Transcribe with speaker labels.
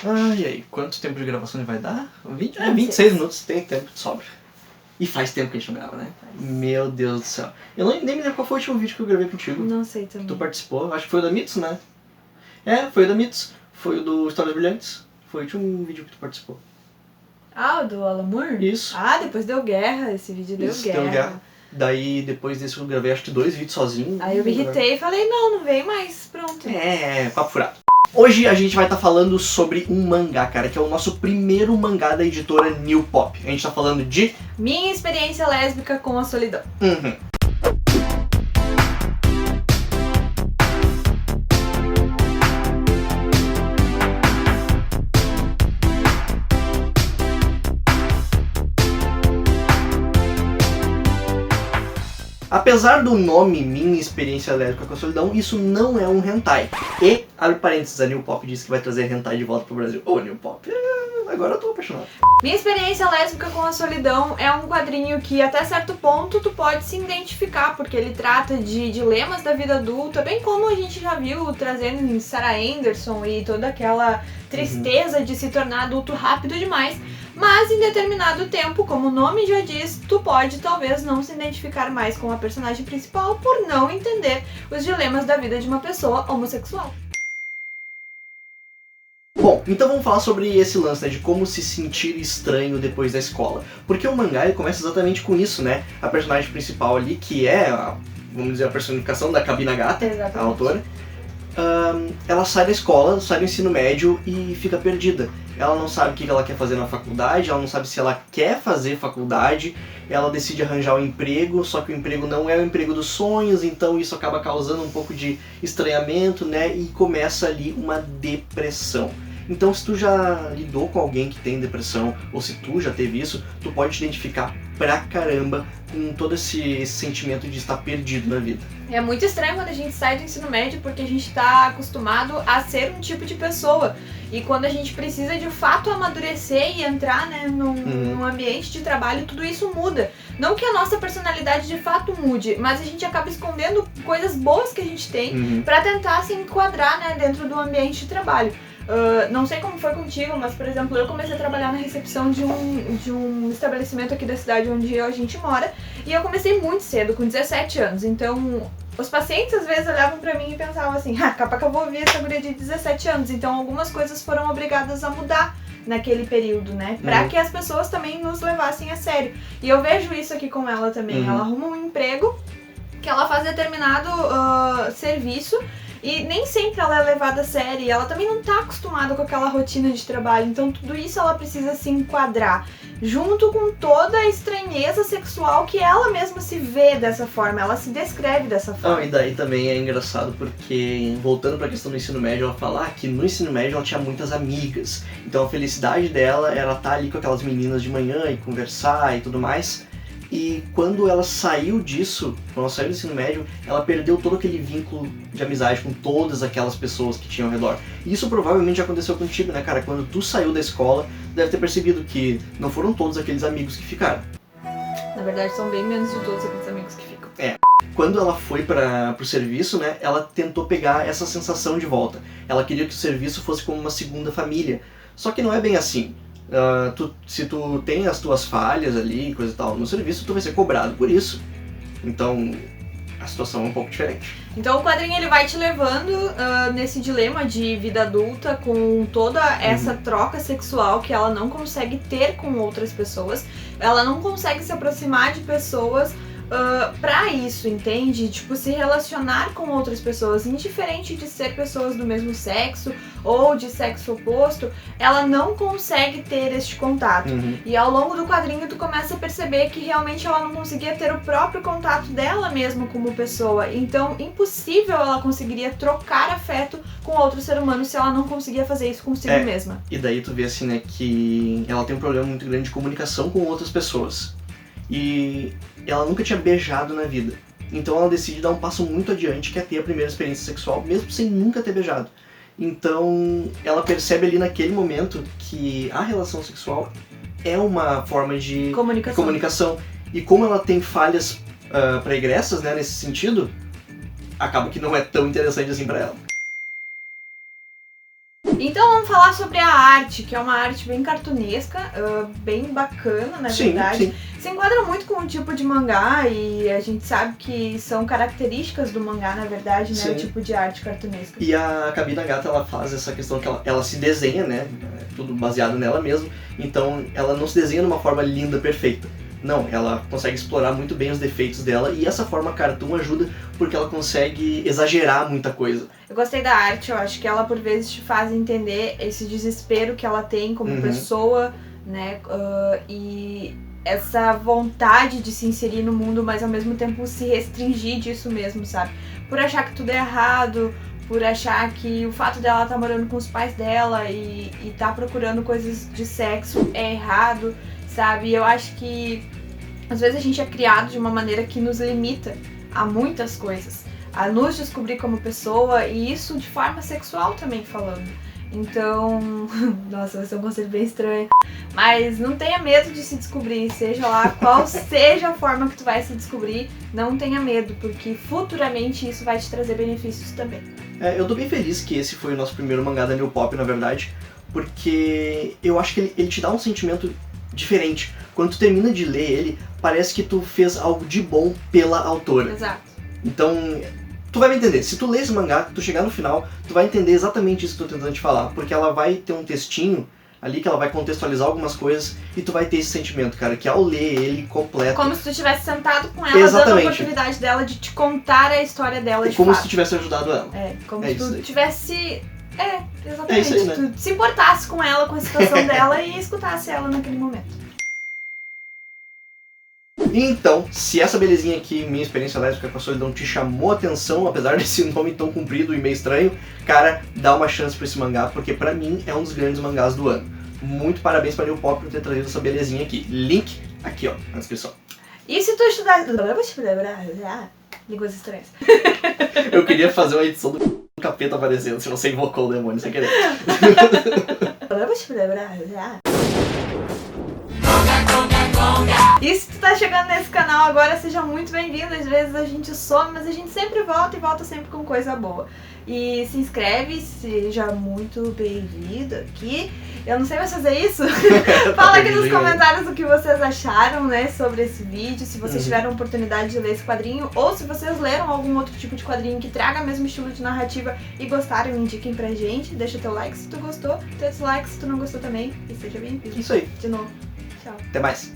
Speaker 1: E aí, quanto tempo de gravação ele vai dar?
Speaker 2: 26
Speaker 1: minutos, tem tempo de sobra. E faz tempo que a gente não grava, né? Meu Deus do céu. Eu nem me lembro qual foi o último vídeo que eu gravei contigo.
Speaker 2: Não sei também.
Speaker 1: Tu participou, acho que foi o da Mitsu, né? Foi o da Mitsu. Foi o do Histórias Brilhantes. Foi o último vídeo que tu participou.
Speaker 2: Ah, o do Alan Moore?
Speaker 1: Isso.
Speaker 2: Ah, depois deu guerra, esse vídeo deu guerra.
Speaker 1: Daí, depois desse eu gravei acho que 2 vídeos sozinho.
Speaker 2: Aí eu me irritei e falei, não vem mais, pronto.
Speaker 1: Papo furado. Hoje a gente vai estar falando sobre um mangá, cara, que é o nosso primeiro mangá da editora New Pop. A gente tá falando de...
Speaker 2: Minha experiência lésbica com a solidão.
Speaker 1: Apesar do nome Minha Experiência Lésbica com a Solidão, isso não é um hentai. E, abre parênteses, a New Pop disse que vai trazer hentai de volta pro Brasil. Ô, New Pop, agora eu tô apaixonado.
Speaker 2: Minha Experiência Lésbica com a Solidão é um quadrinho que até certo ponto tu pode se identificar, porque ele trata de dilemas da vida adulta, bem como a gente já viu trazendo em Sarah Anderson e toda aquela tristeza de se tornar adulto rápido demais. Mas em determinado tempo, como o nome já diz, tu pode talvez não se identificar mais com a personagem principal por não entender os dilemas da vida de uma pessoa homossexual.
Speaker 1: Bom, então vamos falar sobre esse lance, né, de como se sentir estranho depois da escola. Porque o mangá ele começa exatamente com isso, né? A personagem principal ali, que é, vamos dizer, a personificação da Kabi Nagata, a autora, ela sai da escola, sai do ensino médio e fica perdida. Ela não sabe o que ela quer fazer na faculdade, ela não sabe se ela quer fazer faculdade, ela decide arranjar um emprego, só que o emprego não é o emprego dos sonhos, então isso acaba causando um pouco de estranhamento, né? E começa ali uma depressão. Então se tu já lidou com alguém que tem depressão, ou se tu já teve isso, tu pode te identificar pra caramba com todo esse sentimento de estar perdido na vida.
Speaker 2: É muito estranho quando a gente sai do ensino médio porque a gente tá acostumado a ser um tipo de pessoa. E quando a gente precisa de fato amadurecer e entrar, né, num ambiente de trabalho, tudo isso muda. Não que a nossa personalidade de fato mude, mas a gente acaba escondendo coisas boas que a gente tem pra tentar se enquadrar, né, dentro do ambiente de trabalho. Não sei como foi contigo, mas, por exemplo, eu comecei a trabalhar na recepção de um estabelecimento aqui da cidade onde a gente mora, e eu comecei muito cedo, com 17 anos, então os pacientes às vezes olhavam pra mim e pensavam assim, capaz que eu vou ouvir essa guria de 17 anos, então algumas coisas foram obrigadas a mudar naquele período, né, pra que as pessoas também nos levassem a sério, e eu vejo isso aqui com ela também, ela arruma um emprego, que ela faz determinado serviço, e nem sempre ela é levada a sério, e ela também não tá acostumada com aquela rotina de trabalho, então tudo isso ela precisa se enquadrar, junto com toda a estranheza sexual que ela mesma se vê dessa forma, ela se descreve dessa forma.
Speaker 1: E daí também é engraçado porque, voltando pra questão do ensino médio, ela fala que no ensino médio ela tinha muitas amigas, então a felicidade dela era estar ali com aquelas meninas de manhã e conversar e tudo mais. E quando ela saiu disso, quando ela saiu do ensino médio, ela perdeu todo aquele vínculo de amizade com todas aquelas pessoas que tinham ao redor. E isso provavelmente já aconteceu contigo, né, cara? Quando tu saiu da escola, deve ter percebido que não foram todos aqueles amigos que ficaram.
Speaker 2: Na verdade, são bem menos de todos aqueles amigos que ficam.
Speaker 1: Quando ela foi pro serviço, né, ela tentou pegar essa sensação de volta. Ela queria que o serviço fosse como uma segunda família. Só que não é bem assim. Se tu tem as tuas falhas ali, coisa e tal, no serviço, tu vai ser cobrado por isso. Então, a situação é um pouco diferente.
Speaker 2: Então o quadrinho ele vai te levando nesse dilema de vida adulta, com toda essa troca sexual que ela não consegue ter com outras pessoas. Ela não consegue se aproximar de pessoas pra isso, entende? Tipo, se relacionar com outras pessoas, indiferente de ser pessoas do mesmo sexo ou de sexo oposto, ela não consegue ter este contato. E ao longo do quadrinho tu começa a perceber que realmente ela não conseguia ter o próprio contato dela mesma como pessoa, então impossível ela conseguiria trocar afeto com outro ser humano se ela não conseguia fazer isso consigo mesma.
Speaker 1: E daí tu vê assim, né, que ela tem um problema muito grande de comunicação com outras pessoas. E ela nunca tinha beijado na vida. Então ela decide dar um passo muito adiante, que é ter a primeira experiência sexual, mesmo sem nunca ter beijado. Então ela percebe ali naquele momento que a relação sexual é uma forma de comunicação. E como ela tem falhas pregressas, né, nesse sentido, acaba que não é tão interessante assim pra ela.
Speaker 2: Então vamos falar sobre a arte, que é uma arte bem cartunesca, bem bacana, na verdade.
Speaker 1: Sim.
Speaker 2: Se enquadra muito com o tipo de mangá e a gente sabe que são características do mangá, na verdade, né?
Speaker 1: Sim.
Speaker 2: O tipo de arte cartunesca.
Speaker 1: E a Kabi Nagata, ela faz essa questão que ela se desenha, né? É tudo baseado nela mesma. Então ela não se desenha de uma forma linda, perfeita. Não, ela consegue explorar muito bem os defeitos dela e essa forma cartoon ajuda porque ela consegue exagerar muita coisa.
Speaker 2: Eu gostei da arte, eu acho que ela por vezes te faz entender esse desespero que ela tem como pessoa, né? E essa vontade de se inserir no mundo, mas ao mesmo tempo se restringir disso mesmo, sabe? Por achar que tudo é errado, por achar que o fato dela estar morando com os pais dela e tá procurando coisas de sexo é errado, sabe? Eu acho que às vezes a gente é criado de uma maneira que nos limita a muitas coisas, a nos descobrir como pessoa, e isso de forma sexual também falando. Então, nossa, vai ser um conselho bem estranho, mas não tenha medo de se descobrir, seja lá qual seja a forma que tu vai se descobrir, não tenha medo, porque futuramente isso vai te trazer benefícios também.
Speaker 1: Eu tô bem feliz que esse foi o nosso primeiro mangá da New Pop, na verdade, porque eu acho que ele te dá um sentimento diferente. Quando tu termina de ler ele, parece que tu fez algo de bom pela autora.
Speaker 2: Exato.
Speaker 1: Então, tu vai me entender. Se tu ler esse mangá, tu chegar no final, tu vai entender exatamente isso que eu tô tentando te falar. Porque ela vai ter um textinho ali que ela vai contextualizar algumas coisas e tu vai ter esse sentimento, cara, que ao ler ele completo...
Speaker 2: Como se tu tivesse sentado com ela,
Speaker 1: Exatamente.
Speaker 2: dando a oportunidade dela de te contar a história dela de
Speaker 1: como
Speaker 2: fato.
Speaker 1: se tu tivesse ajudado ela.
Speaker 2: Como
Speaker 1: É
Speaker 2: se
Speaker 1: isso
Speaker 2: tu
Speaker 1: aí.
Speaker 2: tivesse... exatamente.
Speaker 1: É isso aí, né?
Speaker 2: Tu se importasse com ela, com a situação dela e escutasse ela naquele momento.
Speaker 1: Então, se essa belezinha aqui, minha experiência lésbica com a solidão, te chamou a atenção, apesar desse nome tão comprido e meio estranho, cara, dá uma chance pra esse mangá, porque pra mim é um dos grandes mangás do ano. Muito parabéns pra New Pop por ter trazido essa belezinha aqui. Link aqui, ó, na descrição.
Speaker 2: E se tu estudar... Línguas estranhas.
Speaker 1: Eu queria fazer uma edição do capeta aparecendo, se você invocou o demônio sem querer.
Speaker 2: E se tu tá chegando nesse canal agora, seja muito bem-vindo. Às vezes a gente some, mas a gente sempre volta e volta sempre com coisa boa. E se inscreve, seja muito bem-vindo aqui. Eu não sei mais fazer isso. Fala aqui nos comentários o que vocês acharam, né, sobre esse vídeo. Se vocês tiveram a oportunidade de ler esse quadrinho, ou se vocês leram algum outro tipo de quadrinho que traga o mesmo estilo de narrativa e gostaram, indiquem pra gente. Deixa teu like se tu gostou, teu dislike se tu não gostou também. E seja bem-vindo.
Speaker 1: Isso aí.
Speaker 2: De novo. Tchau.
Speaker 1: Até mais.